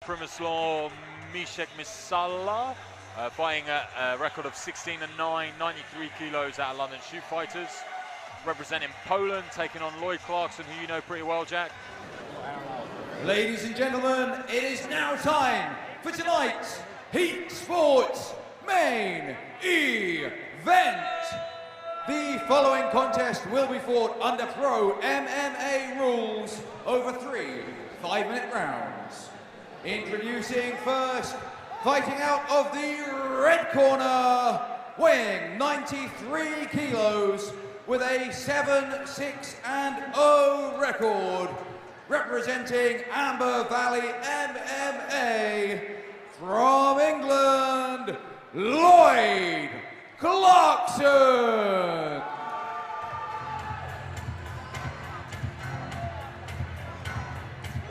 Przemyslaw Mysiala, fighting at a record of 16-9, 93 kilos out of London Shoot Fighters. Representing Poland, taking on Lloyd Clarkson, who you know pretty well, Jack. Ladies and gentlemen, it is now time for tonight's Heat Sports main event. The following contest will be fought under pro MMA rules over 3 5-minute rounds. Introducing first, fighting out of the red corner, weighing 93 kilos with a 7-6-0 record, representing Amber Valley MMA, from England, Lloyd Clarkson.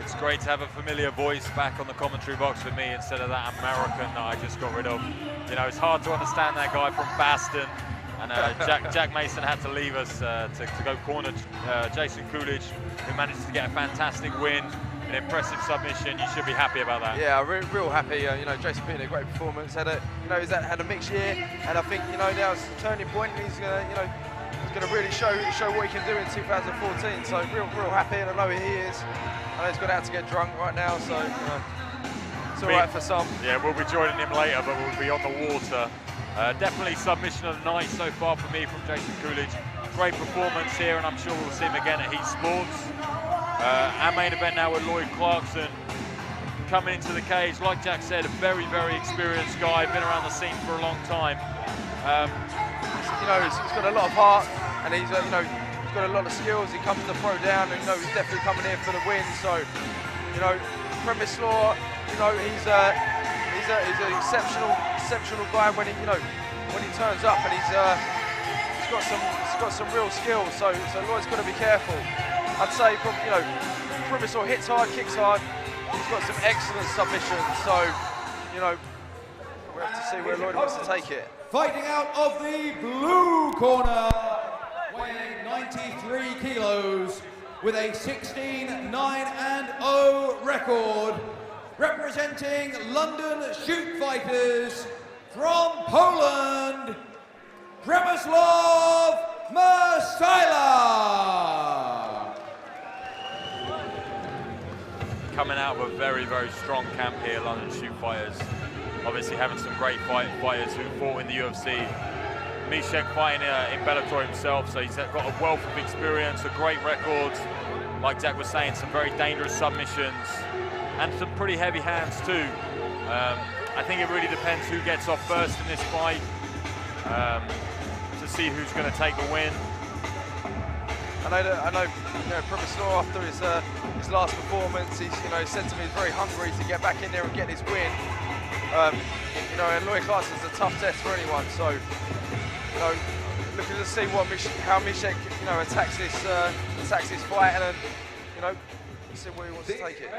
It's great to have a familiar voice back on the commentary box with me instead of that American that I just got rid of. You know, it's hard to understand that guy from Baston, and Jack Mason had to leave us to go corner Jason Coolidge, who managed to get a fantastic win, an impressive submission. You should be happy about that. Yeah, real happy. You know, Jason put in a great performance. Had a mixed year, and I think now it's a turning point. He's gonna really show what he can do in 2014. So real happy, and I know he is. I know he's got out to get drunk right now, so it's all right for some. Yeah, we'll be joining him later, but we'll be on the water. Definitely submission of the night so far for me from Jason Coolidge. Great performance here, and I'm sure we'll see him again at Heat Sports. Our main event now with Lloyd Clarkson coming into the cage. Like Jack said, a very experienced guy, been around the scene for a long time. He's got a lot of heart, and he's got a lot of skills. He comes to throw down, and he's definitely coming here for the win. So, Przemyslaw, he's an exceptional guy when he turns up, and he's got some real skills. So Lloyd's got to be careful. I'd say, Przemyslaw hits hard, kicks hard. He's got some excellent submissions. So, we'll have to see where Lloyd wants to take it. Fighting out of the blue corner, weighing 93 kilos with a 16-9-0 record, representing London Shoot Fighters, from Poland, Przemyslaw Mysiala. Coming out of a very strong camp here, London Shoot Fighters. Obviously having some great fighters who fought in the UFC. Misiek fighting in Bellator himself, so he's got a wealth of experience, a great record. Like Jack was saying, some very dangerous submissions and some pretty heavy hands too. I think it really depends who gets off first in this fight to see who's going to take the win. I know, Przemyslaw, after his last performance, he's said to me he's very hungry to get back in there and get his win. And Lloyd Clarkson's a tough test for anyone. So, looking to see how Misiek, attacks this fight, and see where he wants to take it.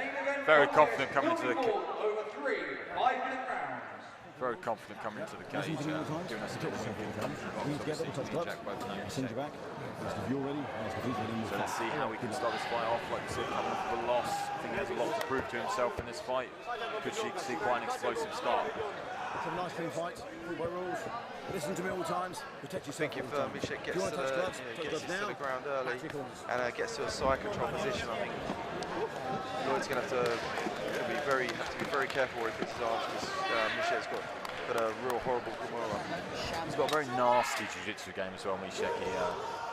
Very confident coming into the cage. Very confident coming into the cage. Doing us a bit of So let's see how we can start this fight off. Like I said, coming off the loss, I think he has a lot to prove to himself in this fight. Could see quite an explosive start. It's a nice clean fight, by rules. Listen to me all times, protect yourself. I think if Misiek gets to the ground early and gets to a side control position, I think Lloyd's going to have to be very careful where he puts his arms, because Misiek's got a real horrible Kimura. He's got a very nasty jiu-jitsu game as well, Misiek.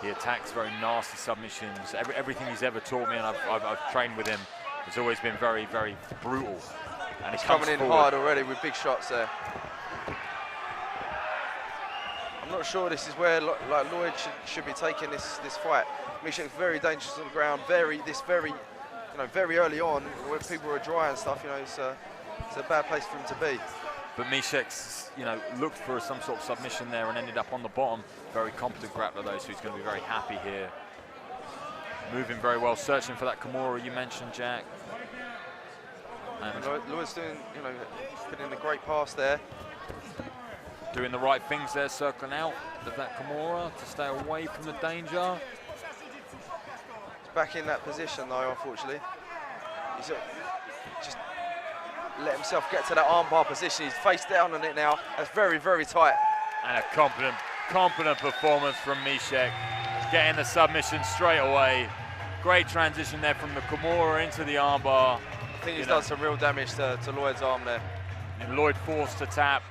He attacks very nasty submissions. Everything he's ever taught me, and I've trained with him, has always been very brutal. And he's coming in hard already with big shots there. I'm not sure this is where Lloyd should be taking this fight. Misiek's very dangerous on the ground, very early on when people are dry and stuff. It's a bad place for him to be. But Misiek's, looked for some sort of submission there and ended up on the bottom. Very competent grappler though, so he's going to be very happy here. Moving very well, searching for that Kimura you mentioned, Jack. And Lloyd's doing, putting in a great pass there. Doing the right things there, circling out of that Kimura to stay away from the danger. He's back in that position though, unfortunately. He's just let himself get to that armbar position. He's face down on it now. That's very, very tight. And a confident performance from Misiek, getting the submission straight away. Great transition there from the Kimura into the armbar. I think he's done some real damage to Lloyd's arm there. And Lloyd forced to tap,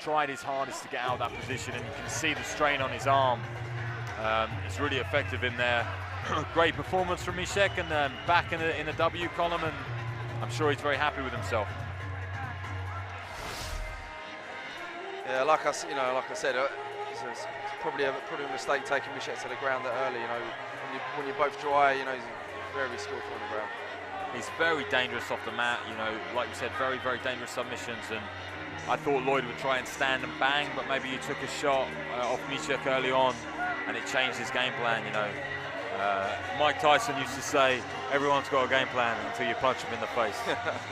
tried his hardest to get out of that position, and you can see the strain on his arm. It's really effective in there. Great performance from Misiek, and back in the W column, and I'm sure he's very happy with himself. Yeah, like I said, it's probably a mistake taking Misiek to the ground that early. You know, when you're both dry, you know, he's very skillful on the ground. He's very dangerous off the mat. You know, like you said, very dangerous submissions. And I thought Lloyd would try and stand and bang, but maybe he took a shot off Misiek early on, and it changed his game plan. You know, Mike Tyson used to say, "Everyone's got a game plan until you punch him in the face."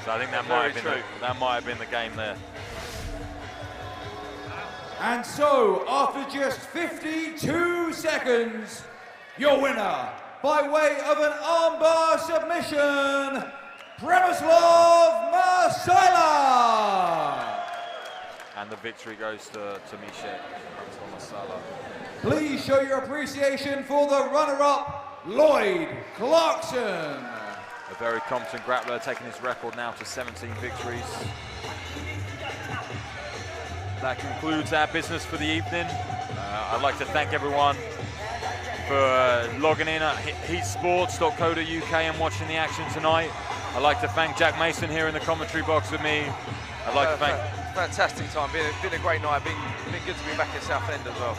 So I think that might have been the game there. And so, after just 52 seconds, your winner, by way of an armbar submission, Przemyslaw Mysiala. And the victory goes to Misiek. Mysiala. Please show your appreciation for the runner-up, Lloyd Clarkson. A very competent grappler, taking his record now to 17 victories. That concludes our business for the evening. I'd like to thank everyone for logging in at heatsports.co.uk and watching the action tonight. I'd like to thank Jack Mason here in the commentary box with me. I'd like to thank... Fantastic time, been a great night, been good to be back in Southend as well.